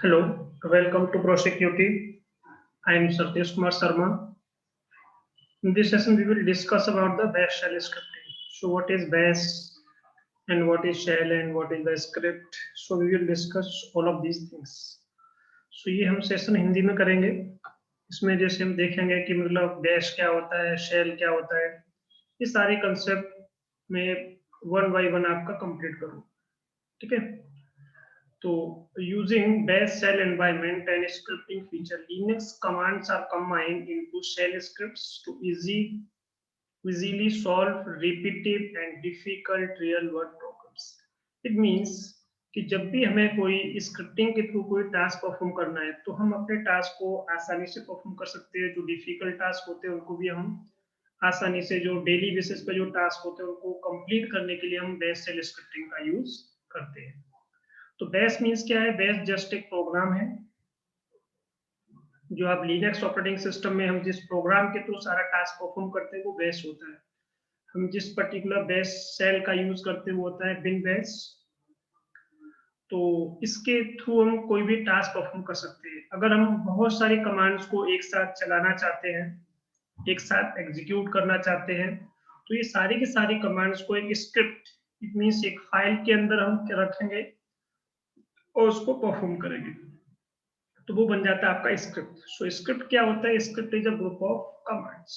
Hello, welcome to ProSecurity. I am Satish Kumar Sharma. In this session, we will discuss about the Bash shell scripting. So, what is Bash and what is shell and what is the script? So, we will discuss all of these things. So, ये हम session Hindi में करेंगे. इसमें जैसे हम देखेंगे कि मतलब बैश क्या होता है, शेल क्या होता है, ये सारे कंसेप्ट में वन बाय वन आपका कंप्लीट करूँ. ठीक है. So, using bash shell environment and scripting feature, Linux commands are combined into shell scripts to easily solve repetitive and difficult real-world problems. It means कि जब भी हमें कोई स्क्रिप्टिंग के थ्रू कोई टास्क परफॉर्म करना है, तो हम अपने टास्क को आसानी से परफॉर्म कर सकते हैं. जो डिफिकल्ट टास्क होते हैं उनको भी हम आसानी से, जो डेली बेसिस पे जो टास्क होते हैं उनको कंप्लीट करने के लिए हम बैश शेल स्क्रिप्टिंग का यूज करते हैं. तो बैश मीन्स क्या है? बैश जस्ट एक प्रोग्राम है जो आप लिनक्स ऑपरेटिंग सिस्टम में हम जिस प्रोग्राम के थ्रू सारा टास्क परफॉर्म करते हैं वो बैश होता है. हम जिस पर्टिकुलर बैश शेल का यूज करते हैं वो होता है बिन बैश. तो इसके थ्रू हम कोई भी टास्क परफॉर्म कर सकते हैं. अगर हम बहुत सारी कमांड्स को एक साथ चलाना चाहते हैं, एक साथ एग्जीक्यूट करना चाहते हैं, तो ये सारी की सारी कमांड्स को एक स्क्रिप्ट, इट मीन्स एक फाइल के अंदर हम रखेंगे और उसको परफॉर्म करेंगे, तो वो बन जाता है आपका स्क्रिप्ट. सो स्क्रिप्ट क्या होता है? Script is a group of commands.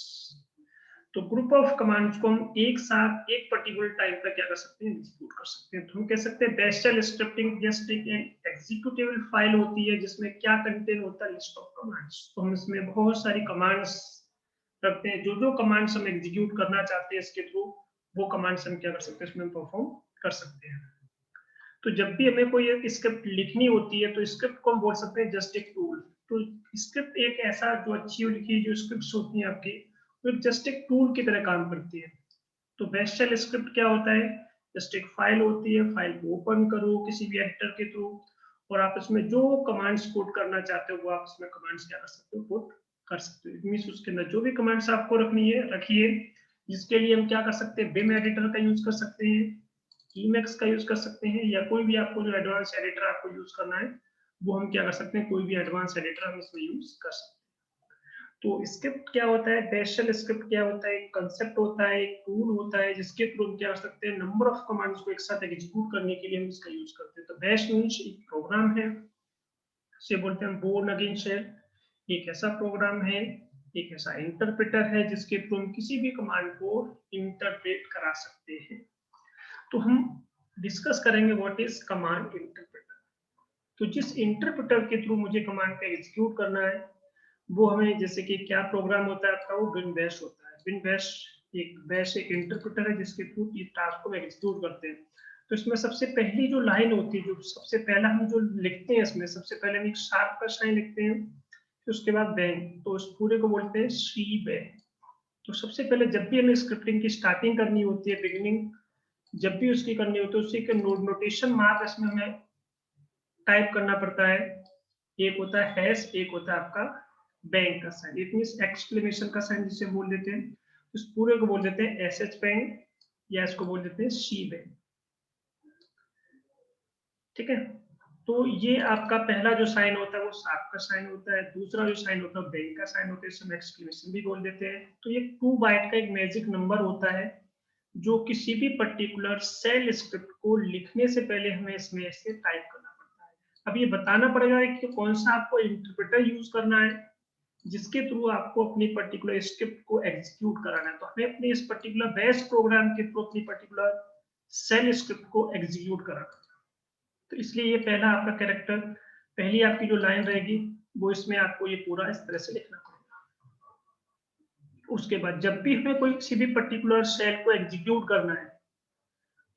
तो ग्रुप ऑफ कमांड्स को हम एक साथ एक पर्टिकुलर टाइम पर क्या कर सकते हैं? एग्जीक्यूट कर सकते हैं. तो हम कह सकते हैं बैश शेल स्क्रिप्टिंग जस्ट एक एग्जीक्यूटेबल फाइल होती है जिसमें क्या कंटेन होता है? List of commands. तो हम इसमें बहुत सारी कमांड्स रखते हैं. जो कमांड्स हम एग्जीक्यूट करना चाहते हैं इसके थ्रू, वो कमांड्स हम क्या कर सकते हैं? इसमें परफॉर्म कर सकते हैं. तो जब भी हमें कोई एक स्क्रिप्ट लिखनी होती है तो स्क्रिप्ट को हम बोल सकते हैं जस्ट एक टूल. तो स्क्रिप्ट एक ऐसा जो अच्छी लिखी जो स्क्रिप्ट्स होती हैं आपकी, तो जस्ट एक टूल की तरह काम करती है. तो बैश शेल स्क्रिप्ट क्या होता है? जस्ट एक फाइल होती है. फाइल को ओपन करो किसी भी एडिटर के थ्रू और आप इसमें जो कमांड्स पुट करना चाहते हो वो आप इसमें कमांड्स क्या कर सकते हो? पुट कर सकते हो. इट मींस उसके अंदर जो भी कमांड्स आपको रखनी है रखिए. जिसके लिए हम क्या कर सकते हैं? बिम एडिटर का यूज कर सकते हैं, ईमेक्स का यूज कर सकते हैं, या कोई भी आपको जो एडवांस एडिटर आपको यूज करना है वो हम क्या कर सकते हैं? कोई भी एडवांस एडिटर हम इसमें यूज कर सकते हैं. तो स्क्रिप्ट क्या होता है? बैश शेल स्क्रिप्ट क्या होता है? एक कंसेप्ट होता है, एक टूल होता है जिसके थ्रू हम क्या कर सकते हैं? नंबर ऑफ कमांड्स को एक साथ एग्जीक्यूट करने के लिए हम इसका यूज करते हैं. तो बैश मींस एक प्रोग्राम है, से बोलते हैं बोर्न अगेन शेल. एक ऐसा प्रोग्राम है, एक ऐसा इंटरप्रेटर है जिसके थ्रू हम किसी भी कमांड को इंटरप्रेट करा सकते हैं. तो हम डिस्कस करेंगे व्हाट इज कमांड इंटरप्रेटर. तो जिस इंटरप्रेटर के थ्रू मुझे कमांड का एग्जीक्यूट करना है वो हमें, जैसे कि क्या प्रोग्राम होता है आपका? वो बिन बैश होता है. बिन बैश एक इंटरप्रेटर है जिसके थ्रू ये टास्क को एग्जीक्यूट करते हैं. तो इसमें सबसे पहली जो लाइन होती है, जो सबसे पहला हम जो लिखते हैं, इसमें सबसे पहले हम एक शार्प का साइन लिखते हैं, फिर उसके बाद बैंक. तो इस पूरे को बोलते हैं सी बैंक. तो सबसे पहले जब भी हमें स्क्रिप्टिंग की स्टार्टिंग करनी होती है, बिगिनिंग जब भी उसकी करनी होती है, उसी के नोटेशन मार्क इसमें हमें टाइप करना पड़ता है. एक होता है हैश, एक होता है आपका बैंक का साइन. इट मींस एक्सक्लेमेशन का साइन जिसे बोल देते हैं. इस पूरे को बोल देते हैं एसएच बैंक, या इसको बोल देते हैं सी बैंक. ठीक है. तो ये आपका पहला जो साइन होता है वो शार्प का साइन होता है. दूसरा जो साइन होता है बैंक का साइन होता है, इसे हम एक्सक्लेमेशन भी बोल देते हैं. तो ये 2 बाइट का एक मैजिक नंबर होता है जो किसी भी पर्टिकुलर शेल स्क्रिप्ट को लिखने से पहले हमें इसमें से टाइप करना पड़ता है. अब ये बताना पड़ेगा कि कौन सा आपको इंटरप्रेटर यूज करना है जिसके थ्रू आपको अपनी पर्टिकुलर स्क्रिप्ट को एग्जीक्यूट कराना है. तो हमें अपने इस पर्टिकुलर बैश प्रोग्राम के थ्रू अपनी पर्टिकुलर शेल स्क्रिप्ट को एग्जीक्यूट कराना है. तो इसलिए ये पहला आपका कैरेक्टर, पहली आपकी जो लाइन रहेगी वो इसमें आपको ये पूरा इस तरह से लिखना पड़ेगा. उसके बाद जब भी हमें कोई किसी भी पर्टिकुलर शेल को एग्जीक्यूट करना है,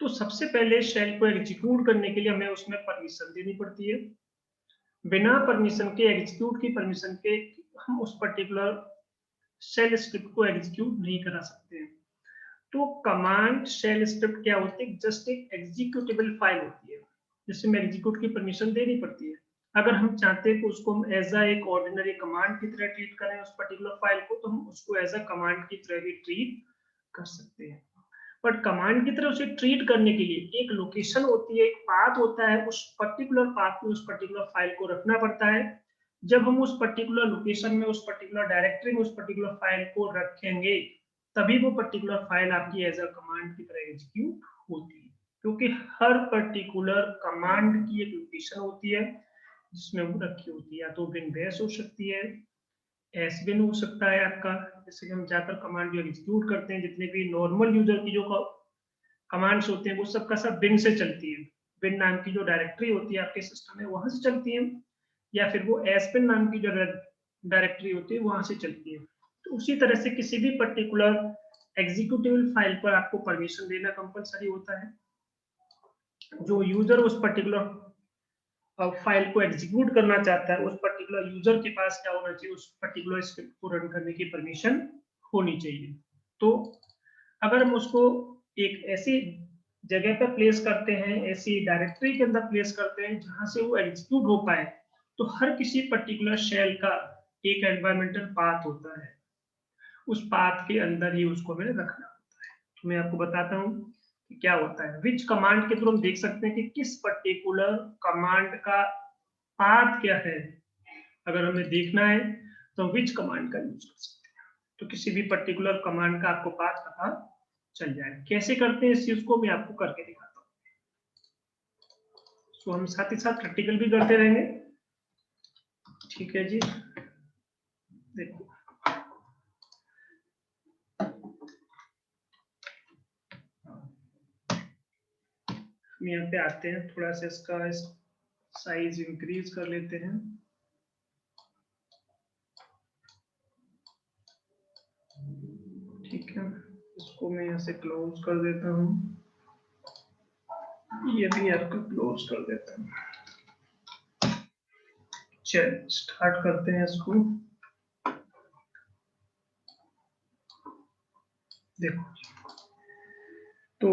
तो सबसे पहले शेल को एग्जीक्यूट करने के लिए हमें उसमें परमिशन देनी पड़ती है. बिना परमिशन के, एग्जीक्यूट की परमिशन के, हम उस पर्टिकुलर शेल स्क्रिप्ट को एग्जीक्यूट नहीं करा सकते हैं. तो कमांड शेल स्क्रिप्ट क्या होती है? जस्ट एक एग्जीक्यूटेबल फाइल होती है जिसमें एग्जीक्यूट की परमिशन देनी पड़ती है. अगर हम चाहते हैं कि उसको हम एज अ एक ऑर्डिनरी कमांड की तरह ट्रीट करें उस पर्टिकुलर फाइल को, तो हम उसको एज अ कमांड की तरह भी ट्रीट कर सकते हैं. बट कमांड की तरह उसे ट्रीट करने के लिए एक लोकेशन होती है, एक पाथ होता है, उस पर्टिकुलर पाथ में उस पर्टिकुलर फाइल को रखना पड़ता है। जब हम उस पर्टिकुलर लोकेशन में, उस पर्टिकुलर डायरेक्टरी में उस पर्टिकुलर फाइल को रखेंगे, तभी वो पर्टिकुलर फाइल आपकी एज अ कमांड की तरह एग्जीक्यूट होती है, क्योंकि हर पर्टिकुलर कमांड की एक लोकेशन होती है जिसमें वो रखी होती है। या तो बिन बेस हो सकती है, एस बिन हो सकता है आपका, जैसे कि हम जाकर कमांड जो एग्जीक्यूट करते हैं, जितने भी नॉर्मल यूजर की जो कमांड्स होते हैं वो सब का सब बिन से चलती है। बिन नाम की जो डायरेक्टरी होती है आपके सिस्टम में वहां से चलती है, या फिर वो एस बिन नाम की जो डायरेक्टरी होती है वहां से चलती है। तो उसी तरह से किसी भी पर्टिकुलर एग्जीक्यूटेबल फाइल पर आपको परमिशन देना कंपलसरी होता है। जो यूजर उस पर्टिकुलर फाइल को एग्जीक्यूट करना चाहता है, उस पर्टिकुलर यूजर के पास क्या होना चाहिए, उस पर्टिकुलर स्क्रिप्ट को रन करने की परमिशन होनी चाहिए। तो अगर हम उसको एक ऐसी जगह पर प्लेस करते हैं, ऐसी डायरेक्टरी के अंदर प्लेस करते हैं जहां से वो एग्जीक्यूट हो पाए, तो हर किसी पर्टिकुलर शेल का एक एनवायरमेंटल पाथ होता है, उस पाथ के अंदर ही उसको हमें रखना होता है। तो मैं आपको बताता हूँ कि क्या होता है। विच कमांड के थ्रू हम देख सकते हैं कि किस पर्टिकुलर कमांड का पाथ क्या है। अगर हमें देखना है तो विच कमांड का यूज कर सकते हैं, तो किसी भी पर्टिकुलर कमांड का आपको पाथ पता चल जाएगा। कैसे करते हैं इस चीज को मैं आपको करके दिखाता हूँ। तो हम साथ ही साथ प्रैक्टिकल भी करते रहेंगे। ठीक है जी, देखो हम यहाँ पे आते हैं, थोड़ा सा इसका साइज इंक्रीज कर लेते हैं। ठीक है, इसको मैं यहाँ से क्लोज कर देता हूँ, ये भी आपको क्लोज कर देता हूँ। चलिए स्टार्ट करते हैं इसको। देखो तो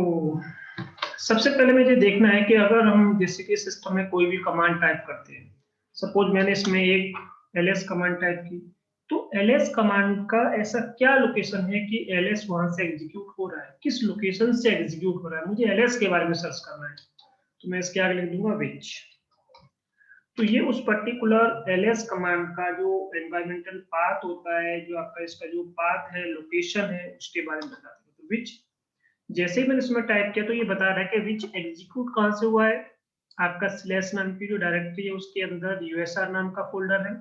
सबसे पहले मुझे देखना है कि अगर हम जैसे कि सिस्टम में कोई भी कमांड टाइप करते हैं, सपोज मैंने इसमें एक ls कमांड टाइप की, तो ls कमांड का ऐसा क्या लोकेशन है कि ls वहां से एग्जीक्यूट हो रहा है, किस लोकेशन से एग्जीक्यूट हो रहा है, मुझे ls के बारे में सर्च करना है। तो मैं इसके आगे लिख दूंगा विच। तो ये उस पर्टिकुलर ls कमांड का जो एनवायरमेंटल पाथ होता है, जो आपका इसका जो पाथ है, लोकेशन है, उसके बारे में बताता है। तो विच जैसे ही मैंने इसमें टाइप किया तो ये बता रहा है कि विच एग्जीक्यूट कहां से हुआ है। आपका स्लैश नाम की जो डायरेक्टरी है उसके अंदर यूएसआर नाम का फोल्डर है,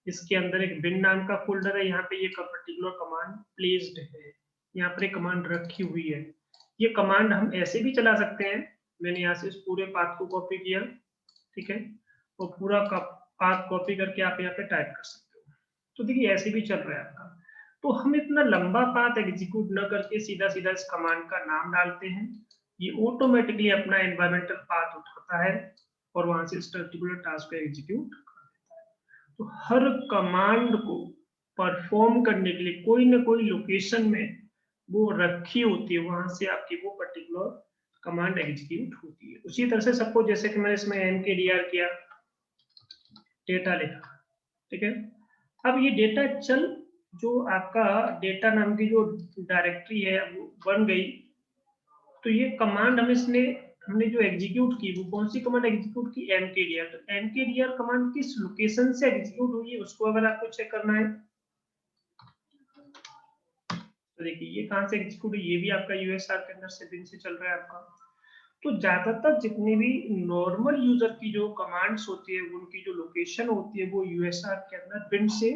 इसके अंदर एक बिन नाम का फोल्डर है, यहाँ पे ये पर्टिकुलर कमांड प्लेस्ड है, यहाँ पर एक कमांड रखी हुई है। ये कमांड हम ऐसे भी चला सकते हैं। मैंने यहाँ से इस पूरे पाथ को कॉपी किया, ठीक है, और पूरा पाथ कॉपी करके आप यहाँ पे टाइप कर सकते हो। तो देखिए ऐसे भी चल रहा है आपका। तो हम इतना लंबा पाथ एग्जीक्यूट न करके सीधा सीधा इस कमांड का नाम डालते हैं, ये ऑटोमेटिकली अपना एनवायरमेंटल पाथ उठाता है और वहां से इस पर्टिकुलर टास्क को एग्जीक्यूट कर देता है। तो हर कमांड को परफॉर्म करने के लिए कोई ना कोई लोकेशन में वो रखी होती है, वहां से आपकी वो पर्टिकुलर कमांड एग्जीक्यूट होती है। उसी तरह से सबको, जैसे कि मैंने इसमें mkdir किया, डेटा लिखा, ठीक है। अब ये डेटा चल, जो आपका डेटा नाम की जो डायरेक्टरी है वो बन गई, तो ये कमांड हमने जो एग्जीक्यूट की वो कौन सी कमांड एग्जीक्यूट की, mkdir। तो mkdir कमांड किस लोकेशन से एग्जीक्यूट हुई है उसको अगर आपको चेक करना है, तो देखिए ये कहां से एग्जीक्यूट हुई, ये भी आपका यूएसआर के अंदर से बिन से चल रहा है आपका। तो ज्यादातर जितनी भी नॉर्मल यूजर की जो कमांड्स होती है उनकी जो लोकेशन होती है वो यूएसआर के अंदर बिन से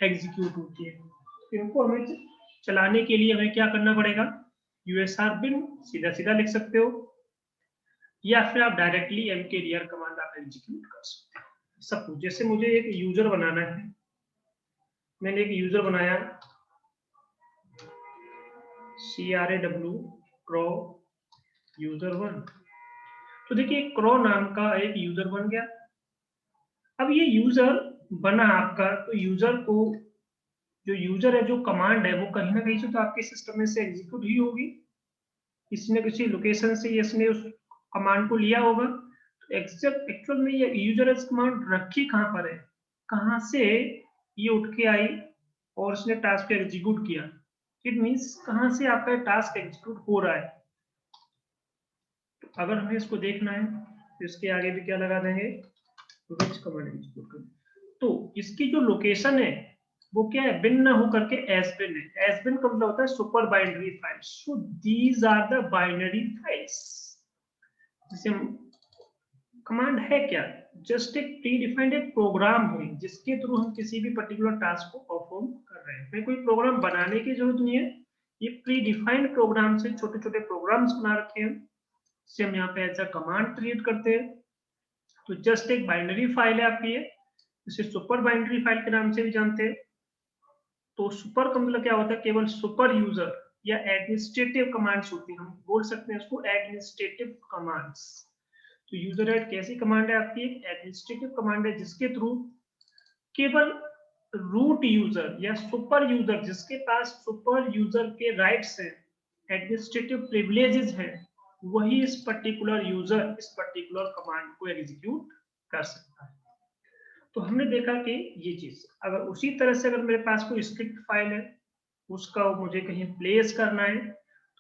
एग्जीक्यूट होती है। इनको हमें चलाने के लिए हमें क्या करना पड़ेगा, यूएसआर बिन सीधा सीधा लिख सकते हो, या फिर आप डायरेक्टली mkdir कमांड आप एग्जीक्यूट कर सकते हैं। सपोज जैसे मुझे एक यूजर बनाना है, मैंने एक यूजर बनाया CRAW क्रॉ user1। तो देखिए क्रॉ नाम का एक यूजर बन गया। अब ये यूजर बना आपका, तो यूजर को, जो यूजर है, जो कमांड है, वो कहीं ना कहीं से तो आपके सिस्टम में से एग्जीक्यूट ही होगी, किसी न किसी लोकेशन से इसने उस कमांड को लिया होगा। तो एक्चुअल में ये यूजर कमांड रखी कहाँ पर है, कहाँ से ये उठ के आई और उसने टास्क को एग्जीक्यूट किया, इट मीन्स कहाँ से आपका टास्क एग्जीक्यूट हो रहा है। तो अगर हमें इसको देखना है तो इसके आगे भी क्या लगा देंगे, विच कमांड एग्जीक्यूट कर। तो इसकी जो लोकेशन है वो क्या है, बिन ना हो करके एस बिन है। एस बिन का मतलब होता है super binary files. So these are the binary files. जिसे हम कमांड है क्या, जस्ट एक प्री डिफाइंड एक प्रोग्राम है जिसके थ्रू हम किसी भी पर्टिकुलर टास्क को परफॉर्म कर रहे हैं। हमें कोई प्रोग्राम बनाने की जरूरत नहीं है, ये प्री डिफाइंड प्रोग्राम से छोटे छोटे प्रोग्राम्स बना रखे हैं जिसे हम यहाँ पे एज अ कमांड क्रिएट करते हैं। तो जस्ट एक बाइनरी फाइल है आपकी, इसे सुपर बाइनरी फाइल के नाम से भी जानते हैं। तो सुपर का मतलब क्या होता है, केवल सुपर यूजर या एडमिनिस्ट्रेटिव कमांड्स होती हैं, हम बोल सकते हैं इसको एडमिनिस्ट्रेटिव कमांड्स। तो यूजर ऐड कैसी कमांड है आपकी, एक एडमिनिस्ट्रेटिव कमांड है जिसके थ्रू केवल रूट यूजर या सुपर यूजर जिसके पास सुपर यूजर के राइट्स हैं, एडमिनिस्ट्रेटिव प्रिविलेजेस हैं, वही इस पर्टिकुलर यूजर इस पर्टिकुलर कमांड को एग्जीक्यूट कर सकता है। तो हमने देखा कि ये चीज, अगर उसी तरह से अगर मेरे पास कोई स्क्रिप्ट फाइल है उसका मुझे कहीं प्लेस करना है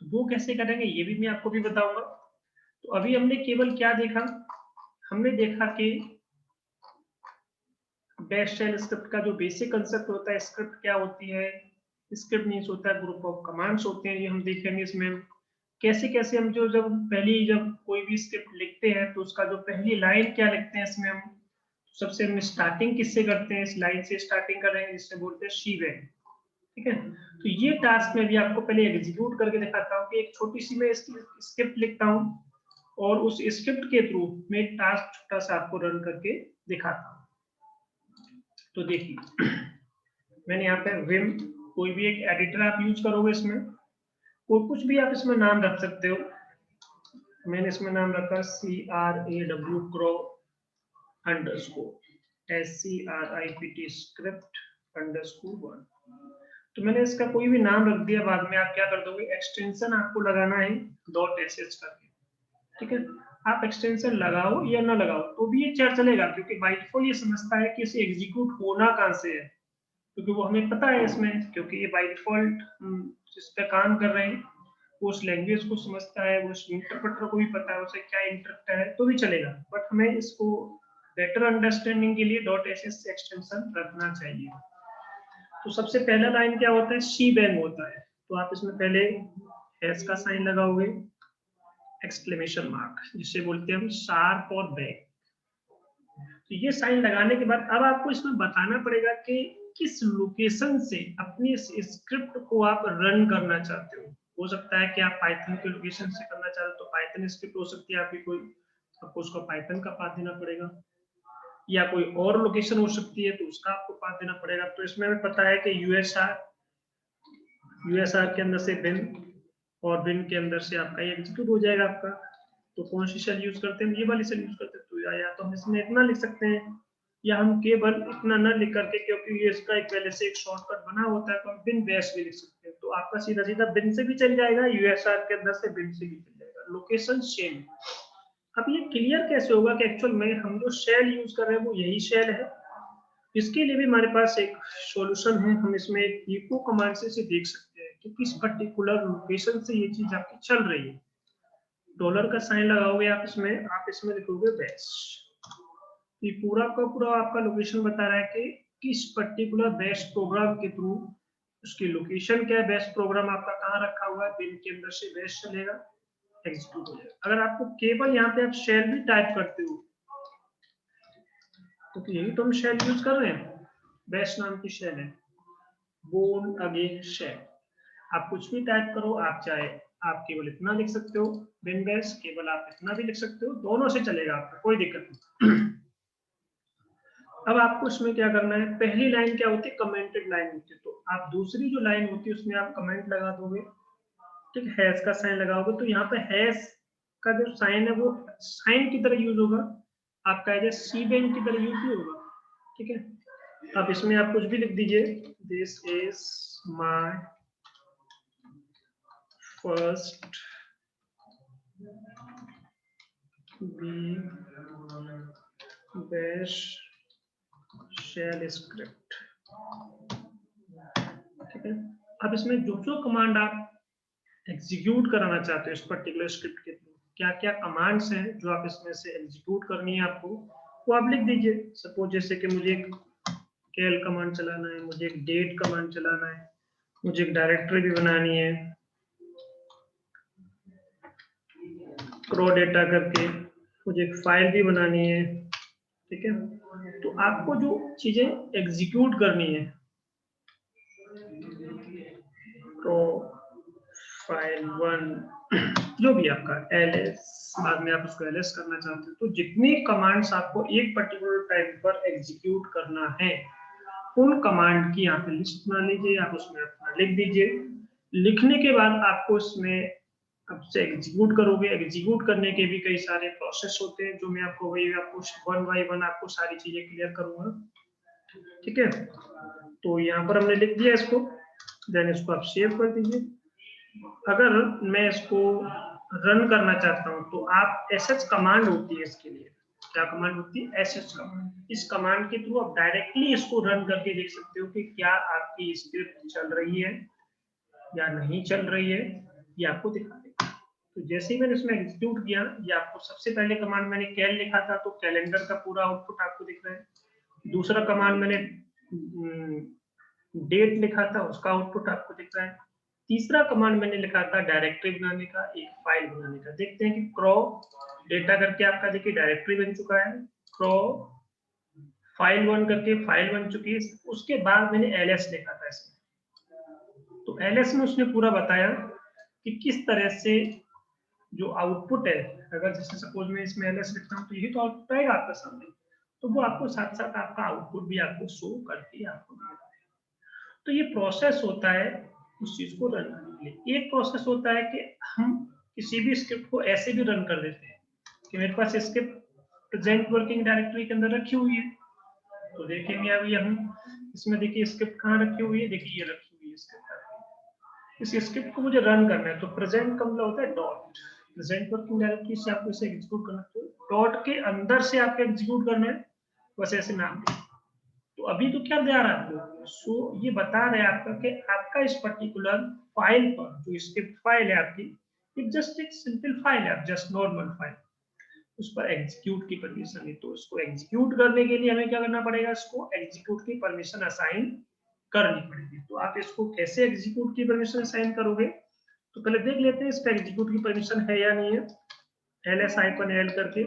तो वो कैसे करेंगे ये भी मैं आपको भी बताऊंगा। तो अभी हमने केवल क्या देखा, हमने देखा कि बैश शेल स्क्रिप्ट का जो बेसिक कंसेप्ट होता है, स्क्रिप्ट क्या होती है, स्क्रिप्ट मीन्स होता है ग्रुप ऑफ कमांड्स होते हैं, ये हम देखेंगे इसमें कैसे कैसे हम जो जब कोई भी स्क्रिप्ट लिखते हैं तो उसका जो पहली लाइन क्या लिखते हैं इसमें हम सबसे हम स्टार्टिंग किससे करते हैं, इस लाइन से स्टार्टिंग कर रहे हैं जिससे बोलते हैं शीवेन। ठीक है, तो ये टास्क में भी आपको पहले एग्जीक्यूट करके दिखाता हूँ कि एक छोटी सी मैं स्क्रिप्ट लिखता हूँ और उस स्क्रिप्ट के थ्रू मैं एक टास्क छोटा सा आपको रन करके दिखाता हूँ। तो देखिए मैंने यहाँ पे विम, कोई भी एक एडिटर आप यूज करोगे इसमें, कोई कुछ भी आप इसमें नाम रख सकते हो। मैंने इसमें नाम रखा CRAW crow underscore SCRIPT script _1। तो मैंने इसका कोई भी नाम रख दिया, बाद में आप क्या कर दोगे, एक्सटेंशन आपको लगाना है .sh करके। ठीक है, आप एक्सटेंशन लगाओ या ना लगाओ तो भी ये चलेगा, क्योंकि बाय डिफॉल्ट ये समझता है कि इसे एग्जीक्यूट होना कहां से है, क्योंकि वो हमें पता है इसमें, क्योंकि ये बाय डिफॉल्ट जिस पे काम कर रहे हैं वो उस लैंग्वेज को समझता है, वो उस इंटरप्रेटर को भी पता है उसे क्या इंटरप्रेटर है, तो भी चलेगा। बट हमें इसको बेटर अंडरस्टैंडिंग के लिए .sh एक्सटेंशन रखना चाहिए। तो सबसे पहला लाइन क्या होता है, शी बैंग होता है। तो आप इसमें पहले हैश का साइन लगाओगे, एक्सक्लेमेशन मार्क जिसे बोलते हैं हम शार्प और बैग। तो ये साइन लगाने के बाद अब आपको इसमें बताना पड़ेगा कि किस लोकेशन से अपनी इस स्क्रिप्ट को आप रन करना चाहते हो सकता है कि आप पाइथन के लोकेशन से करना चाहते हो तो पाइथन स्क्रिप्ट हो सकती है आपकी कोई, आपको उसका पाइथन का पाथ देना पड़ेगा, या कोई और लोकेशन हो सकती है तो उसका आपको पाथ देना पड़ेगा। तो इसमें हमें पता है कि यूएसआर के अंदर से बिन और बिन के अंदर से आपका ये एग्जीक्यूट हो जाएगा आपका। तो कौन सी शेल यूज करते हैं, ये वाली शेल यूज करते हैं। तो या तो हम इसमें इतना लिख सकते हैं या हम केवल इतना न लिख करके, क्योंकि ये इसका एक पहले से एक शॉर्टकट बना होता है, तो हम बिन बैश भी लिख सकते हैं। तो आपका सीधा सीधा बिन से भी चल जाएगा, यूएसआर के अंदर से बिन से भी चल जाएगा, लोकेशन सेम। अब ये क्लियर कैसे होगा कि एक्चुअल में हम जो शेल यूज कर रहे हैं वो यही शेल है। इसके लिए भी हमारे पास एक सॉल्यूशन है, हम इसमें एक इको कमांड से इसे देख सकते हैं कि किस पर्टिकुलर लोकेशन से ये चीज आपकी चल रही है। डॉलर का साइन लगाओगे आप इसमें लिखोगे बैश। ये पूरा का पूरा आपका लोकेशन बता रहा है कि किस पर्टिकुलर बैश प्रोग्राम के थ्रू उसकी लोकेशन क्या है, बैश प्रोग्राम आपका कहाँ रखा हुआ है, बिन के अंदर से बैश चलेगा, एग्जीक्यूट हो जाएगा। अगर आपको केवल यहाँ पे आप शेल भी टाइप करते हो तो यही तो हम शेल यूज कर रहे हैं, बैश नाम की शेल है, बोर्न अगेन शेल। आप कुछ भी टाइप करो, आप चाहे आप केवल इतना लिख सकते हो बिन बैश, केवल आप इतना भी लिख सकते हो, दोनों से चलेगा आपका, कोई दिक्कत नहीं। अब आपको इसमें क्या करना है, पहली लाइन क्या होती है, कमेंटेड लाइन होती है, तो आप दूसरी जो लाइन होती है उसमें आप कमेंट लगा दोगे। ठीक है, हैश का साइन लगाओगे तो यहाँ पे हैश का जो साइन है वो साइन की तरह यूज होगा, आपका एज सी बैंक की तरह यूज नहीं होगा। ठीक है, अब इसमें आप कुछ भी लिख दीजिए, this is my first B bash shell script. ठीक है, अब इसमें जो जो कमांड आप एग्जीक्यूट कराना चाहते हो इस पर्टिकुलर स्क्रिप्ट के थ्रू, क्या क्या कमांड्स हैं जो आप इसमें से एग्जीक्यूट करनी है आपको, वो आप लिख दीजिए। सपोज जैसे कि मुझे एक कैल कमांड चलाना है, मुझे एक डेट कमांड चलाना है, मुझे एक डायरेक्टरी भी बनानी है क्रो डेटा करके, मुझे एक फाइल भी बनानी है, ठीक है। तो आपको जो चीजें एग्जीक्यूट करनी है, तो फाइल 1 जो भी आपका ls, बाद में आप उसको ls करना चाहते हो, तो जितनी कमांड्स आपको एक पर्टिकुलर टाइम पर एग्जीक्यूट करना है, उन कमांड की यहाँ पे लिस्ट बना लीजिए, आप उसमें अपना लिख दीजिए। लिखने के बाद आपको इसमें अब से एग्जीक्यूट करोगे, एग्जीक्यूट करने के भी कई सारे प्रोसेस होते हैं, जो मैं आपको वही आपको 1 बाय 1 आपको सारी चीजें क्लियर करूंगा, ठीक है। तो यहाँ पर हमने लिख दिया इसको, देन इसको आप सेव कर दीजिए। अगर मैं इसको रन करना चाहता हूँ, तो आप sh कमांड होती है इसके लिए, क्या कमांड होती है, sh कमांड। इस कमांड के थ्रू आप डायरेक्टली इसको रन करके देख सकते हो कि क्या आपकी स्क्रिप्ट चल रही है या नहीं चल रही है, ये आपको दिखा देगा। तो जैसे ही मैंने इसमें एग्जीक्यूट किया, ये आपको सबसे पहले कमांड मैंने कैल लिखा था, तो कैलेंडर का पूरा आउटपुट आपको दिख रहा है। दूसरा कमांड मैंने डेट लिखा था, उसका आउटपुट आपको दिख रहा है। तीसरा कमांड मैंने लिखा था डायरेक्टरी बनाने का, एक फाइल बनाने का। देखते हैं कि क्रो डेटा करके आपका देखिए डायरेक्टरी बन चुका है, क्रो फाइल 1 करके फाइल बन चुकी है। उसके बाद मैंने ls लिखा था इसमें, तो ls में उसने पूरा बताया कि किस तरह से जो आउटपुट है, अगर जैसे सपोज मैं इसमें ls लिखता हूँ, तो यही तो आउटपुट आएगा आपके सामने, तो वो आपको साथ साथ आपका आउटपुट भी आपको शो करके आपको देगा। तो ये प्रोसेस होता है उस चीज को रन करने के लिए। एक प्रोसेस होता है कि हम किसी भी स्क्रिप्ट को ऐसे भी रन कर देते हैं कि मेरे पास स्क्रिप्ट प्रेजेंट वर्किंग डायरेक्टरी के अंदर रखी हुई है, तो देखेंगे अभी हम इसमें, देखिए स्क्रिप्ट कहाँ रखी हुई है, देखिए ये रखी हुई है स्क्रिप्ट। इस स्क्रिप्ट को मुझे रन करना है, तो प्रेजेंट का मतलब होता है डॉट, प्रेजेंट वर्किंग डायरेक्टरी से आपको इसे एग्जीक्यूट करना है, डॉट के अंदर से आपको एग्जीक्यूट करना है, बस ऐसे नाम। तो अभी तो क्या दे रहा है आपको, सो ये बता रहे हैं आपका कि आपका इस पर्टिकुलर फाइल पर जो स्क्रिप्ट फाइल है आपकी, ये जस्ट एक सिंपल फाइल है, जस्ट नॉर्मल फाइल, उस पर एग्जीक्यूट की परमिशन है। तो इसको एग्जीक्यूट करने के लिए हमें क्या करना पड़ेगा, इसको एग्जीक्यूट की परमिशन असाइन करनी पड़ेगी। तो आप इसको कैसे एग्जीक्यूट की परमिशन असाइन करोगे, तो पहले देख लेते हैं इस पर एग्जीक्यूट की परमिशन है या नहीं है। ls-l करके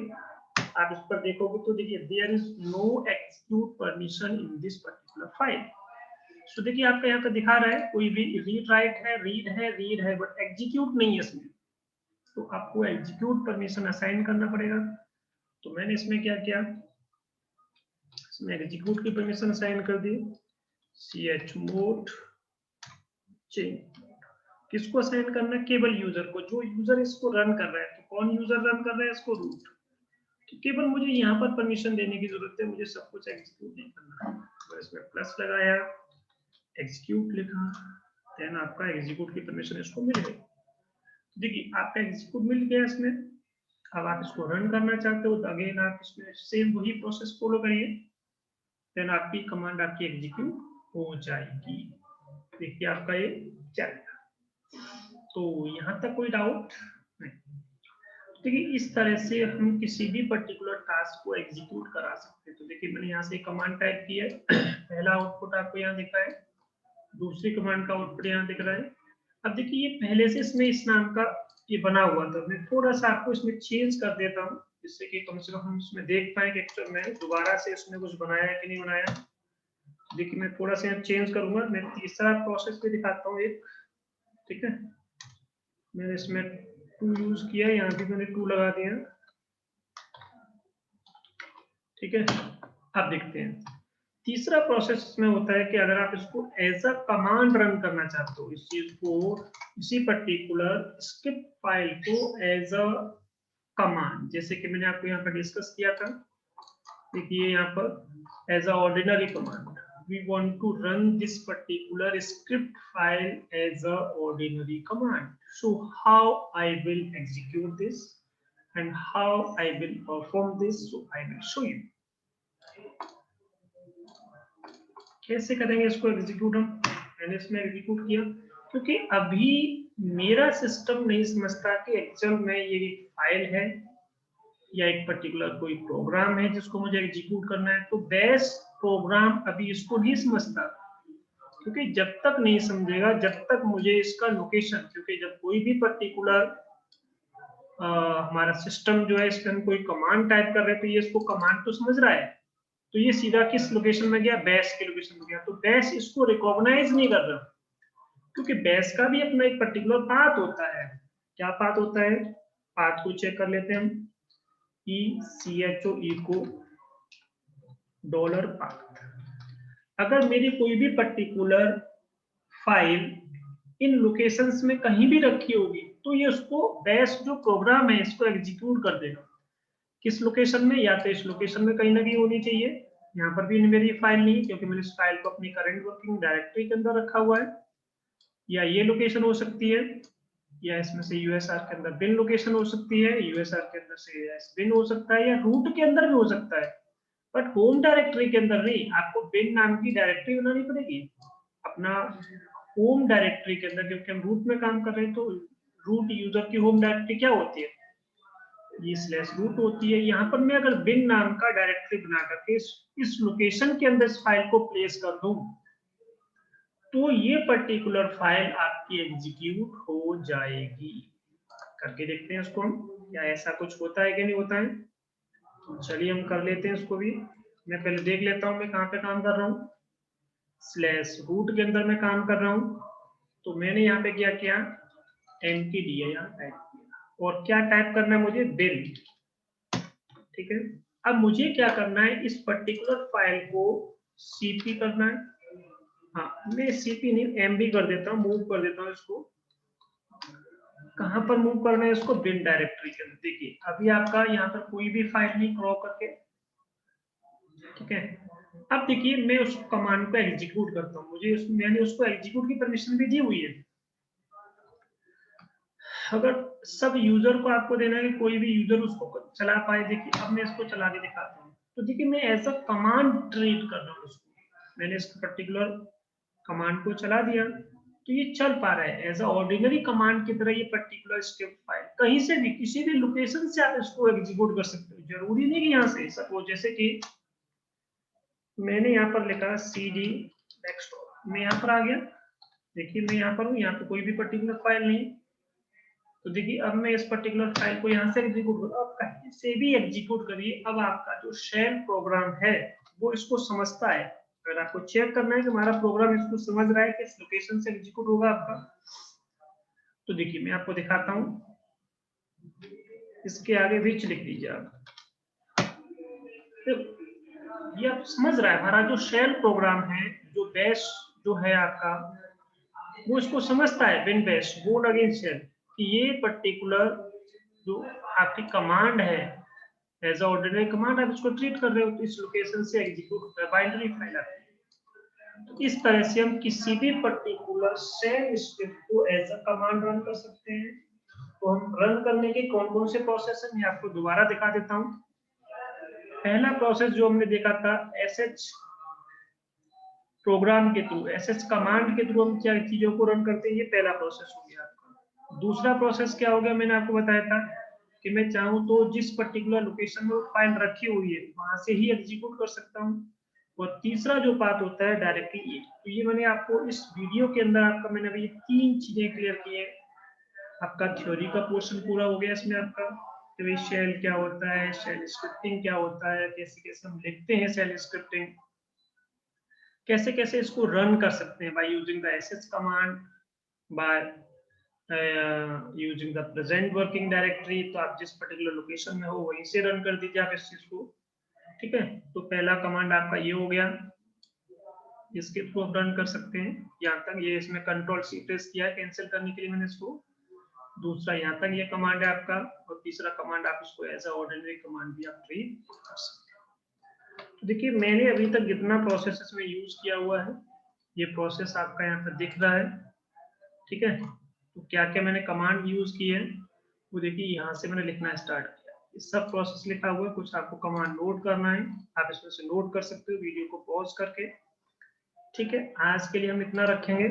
आप इस पर देखोगे तो देखिए there is no execute permission in this particular file. तो देखिए आपका यहाँ पे दिखा रहा है कोई भी रीड राइट है, रीड है, बट एग्जीक्यूट नहीं है इसमें। तो आपको एग्जीक्यूट परमिशन असाइन करना पड़ेगा। तो मैंने इसमें क्या किया, इसमें एग्जीक्यूट की परमिशन असाइन कर दी, chmod change। किसको असाइन करना है, केवल यूजर को, जो यूजर इसको रन कर रहा है। तो कौन यूजर रन कर रहा है इसको, रूट। तो केवल मुझे यहाँ पर परमिशन देने की जरूरत है, मुझे सब कुछ एग्जीक्यूट नहीं करना। तो इसमें प्लस लगाया, एग्जीक्यूट लिखा, देन आपका एग्जीक्यूट की परमिशन इसको मिल गई। देखिए आपका एग्जीक्यूट मिल गया इसमें। अब आप इसको रन करना चाहते हो, तो अगेन आप इसमें सेम वही प्रोसेस फॉलो करिए, देन आपकी कमांड आपकी एग्जीक्यूट हो जाएगी। देखिए आपका ये चलेगा। तो यहाँ तक कोई डाउट नहीं। देखिए इस तरह से हम किसी भी पर्टिकुलर टास्क को एग्जीक्यूट करा सकते हैं। तो देखिए मैंने यहाँ से कमांड टाइप की है, पहला आउटपुट आपको यहाँ दिख रहा है, दूसरी कमांड का आउटपुट यहाँ दिख रहा है। अब देखिए ये पहले से इसमें इस नाम का ये बना हुआ था, मैं थोड़ा सा आपको इसमें चेंज कर देता हूँ, जिससे कि कम से कम हम इसमें देख पाए कि एक्चुअल में दोबारा से इसमें कुछ बनाया है कि नहीं बनाया। देखिए मैं थोड़ा सा चेंज करूंगा, मैं तीसरा प्रोसेस भी दिखाता हूँ एक, ठीक है। मैंने इसमें 2 यूज किया, यहाँ भी मैंने 2 लगा दिया, ठीक है। अब देखते हैं तीसरा प्रोसेस इसमें होता है कि अगर आप इसको एज अ कमांड रन करना चाहते हो, इस चीज को, इसी पर्टिकुलर स्क्रिप्ट फाइल को एज अ कमांड, जैसे कि मैंने आपको यहाँ पर डिस्कस किया था, देखिए यहाँ पर as a ordinary command, we want to run this particular script file as a ordinary command. So how I will execute this and how I will perform this, so I will show you कैसे करेंगे इसको execute. हम मैंने इसमें execute किया, क्योंकि अभी मेरा सिस्टम नहीं समझता कि एक्चुअल में ये एक फाइल है या एक पर्टिकुलर कोई प्रोग्राम है जिसको मुझे एग्जीक्यूट करना है। तो बेस प्रोग्राम अभी इसको नहीं समझता, क्योंकि जब तक नहीं समझेगा, जब तक मुझे इसका लोकेशन, क्योंकि जब कोई भी पर्टिकुलर हमारा सिस्टम जो है, इस पर हम कोई कमांड टाइप कर रहे हैं, तो ये इसको कमांड तो समझ रहा है, तो ये सीधा किस लोकेशन में गया, बेस के लोकेशन में गया। तो बेस इसको रिकॉग्नाइज नहीं कर रहा, क्योंकि बेस का भी अपना एक पर्टिकुलर पाथ होता है। क्या पाथ होता है? पाथ को चेक कर लेते हैं हम। ECHO echo $path. अगर मेरी कोई भी पर्टिकुलर फाइल इन लोकेशंस में कहीं भी रखी होगी, तो ये उसको बेस जो प्रोग्राम है इसको एग्जीक्यूट कर देगा। किस लोकेशन में? या तो इस लोकेशन में कहीं ना कहीं होनी चाहिए, यहाँ पर भी मेरी फाइल नहीं, क्योंकि मैंने इस फाइल को अपनी करंट वर्किंग डायरेक्टरी के अंदर रखा हुआ है। या ये लोकेशन हो सकती है, या इसमें से यूएसआर के अंदर बिन लोकेशन हो सकती है, यूएसआर के अंदर से बिन हो सकता है, या रूट के अंदर भी हो सकता है, बट होम डायरेक्टरी के अंदर नहीं। आपको बिन नाम की डायरेक्टरी बनानी पड़ेगी अपना होम डायरेक्टरी के अंदर, क्योंकि हम रूट में काम कर रहे हैं। तो रूट यूजर की होम डायरेक्टरी क्या होती है? ये स्लैश रूट होती है। यहाँ पर मैं अगर बिन नाम का डायरेक्टरी बना करके इस लोकेशन के अंदर इस फाइल को प्लेस कर दूं, तो ये पर्टिकुलर फाइल आपकी एग्जीक्यूट हो जाएगी। करके देखते हैं इसको हम, क्या ऐसा कुछ होता है कि नहीं होता है। तो चलिए हम कर लेते हैं इसको भी। मैं पहले देख लेता हूँ मैं कहाँ पे काम कर रहा हूँ। स्लैश रूट के अंदर मैं काम कर रहा हूँ, तो मैंने यहाँ पे क्या किया, mtdir यहाँ टाइप किया, और क्या टाइप करना है मुझे, बिन। ठीक है, अब मुझे क्या करना है, इस पर्टिकुलर फाइल को सीपी करना है। हाँ, मैं सीपी नहीं एमबी कर देता हूँ, मूव कर देता हूँ इसको। कहाँ पर मूव करना है इसको? बिन डायरेक्टरी के अंदर। देखिए अभी आपका यहाँ पर कोई भी फाइल नहीं क्रॉप करके, ठीक है। अब देखिए मैं उस कमांड को एग्जीक्यूट करता हूँ, मैंने उसको एग्जीक्यूट की परमिशन भी दी हुई है। अगर सब यूजर को आपको देना है कि कोई भी यूजर उसको चला पाए। देखिए अब मैं इसको चला के दिखाता हूँ, तो देखिए मैं एज अ कमांड ट्रीट कर रहा हूँ उसको। मैंने इस पर्टिकुलर कमांड को चला दिया, तो ये चल पा रहा है एज अ ऑर्डिनरी कमांड की तरह। ये पर्टिकुलर स्क्रिप्ट फाइल कहीं से भी किसी भी लोकेशन से आप इसको एग्जीक्यूट कर सकते हो, जरूरी नहीं कि यहाँ से। सपोज जैसे कि मैंने यहाँ पर लिखा cd डेस्कटॉप, मैं यहाँ पर आ गया। देखिए मैं यहाँ पर हूँ, यहाँ पे कोई भी पर्टिकुलर फाइल नहीं। तो देखिए अब मैं इस पर्टिकुलर फाइल को यहाँ से एग्जीक्यूट करूँ, आप कहीं से भी एग्जीक्यूट करिए, अब आपका जो शेल प्रोग्राम है वो इसको समझता है। अगर आपको चेक करना है कि हमारा प्रोग्राम इसको समझ रहा है कि इस लोकेशन से एग्जीक्यूट होगा आपका, तो देखिए मैं आपको दिखाता हूँ। इसके आगे विच लिख दीजिए आप, तो ये आप समझ रहा है हमारा जो शेल प्रोग्राम है, जो बेस जो है आपका, वो इसको समझता है। बिन बेस बोर्ड अगेन शेल, कि ये पर्टिकुलर जो आपकी कमांड है एज अ ऑर्डिनरी कमांड आप इसको ट्रीट कर रहे हो, तो इस लोकेशन से एग्जीक्यूट होता है, बाइनरी फाइल आती है। तो इस तरह से हम किसी भी पर्टिकुलर शेल स्क्रिप्ट को एज अ कमांड रन कर सकते हैं। तो हम रन करने के कौन कौन से प्रोसेस है मैं आपको दोबारा दिखा देता हूँ। पहला प्रोसेस जो हमने देखा था sh प्रोग्राम के थ्रू, sh कमांड के थ्रू हम क्या चीजों को रन करते हैं, ये पहला प्रोसेस हो गया आपका। दूसरा प्रोसेस क्या हो गया, मैंने आपको बताया था कि मैं चाहूँ तो जिस पर्टिकुलर लोकेशन में वो फाइल रखी हुई है वहां से ही एग्जीक्यूट कर सकता हूँ। और तीसरा जो बात होता है डायरेक्टली ये, तो ये मैंने आपको इस वीडियो के अंदर आपका मैंने अभी 3 चीजें क्लियर की है। आपका थ्योरी का पोर्शन पूरा हो गया इसमें आपका, कि शेल क्या होता है, शेल स्क्रिप्टिंग क्या होता है, कैसे कैसे हम लिखते हैं शेल स्क्रिप्टिंग, कैसे कैसे इसको रन कर सकते हैं by using the sh command, by using the present working directory. तो आप जिस पर्टिकुलर लोकेशन में हो वहीं से रन कर दीजिए आप इस चीज को, ठीक है। तो पहला कमांड आपका ये हो गया, इसके थ्रू आप रन कर सकते हैं। यहाँ तक ये इसमें कंट्रोल सी प्रेस किया है कैंसिल करने के लिए मैंने इसको। दूसरा यहाँ तक ये कमांड है आपका, और तीसरा कमांड आप इसको एज अ ऑर्डिनरी कमांड भी आप ट्रीट कर सकते हैं। तो देखिए मैंने अभी तक जितना प्रोसेस में यूज किया हुआ है, ये प्रोसेस आपका यहाँ पर दिख रहा है, ठीक है। तो क्या क्या मैंने कमांड यूज की है वो देखिए, यहाँ से मैंने लिखना स्टार्ट किया, ये सब प्रोसेस लिखा हुआ है। कुछ आपको कमांड नोट करना है, आप इसमें से नोट कर सकते हो वीडियो को पॉज करके, ठीक है। आज के लिए हम इतना रखेंगे।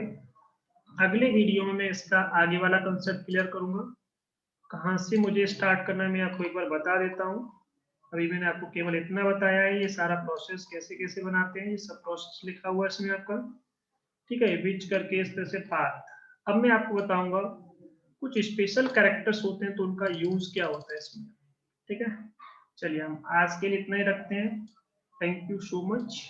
अगले वीडियो में मैं इसका आगे वाला कंसेप्ट क्लियर करूंगा। कहाँ से मुझे स्टार्ट करना है मैं आपको एक बार बता देता हूँ। अभी मैंने आपको केवल इतना बताया है, ये सारा प्रोसेस कैसे कैसे बनाते हैं, ये सब प्रोसेस लिखा हुआ है इसमें आपका। ठीक है, विच करके इस तरह से पाथ। अब मैं आपको बताऊंगा कुछ स्पेशल कैरेक्टर्स होते हैं तो उनका यूज क्या होता है इसमें। ठीक है, चलिए हम आज के लिए इतना ही रखते हैं। Thank you so much.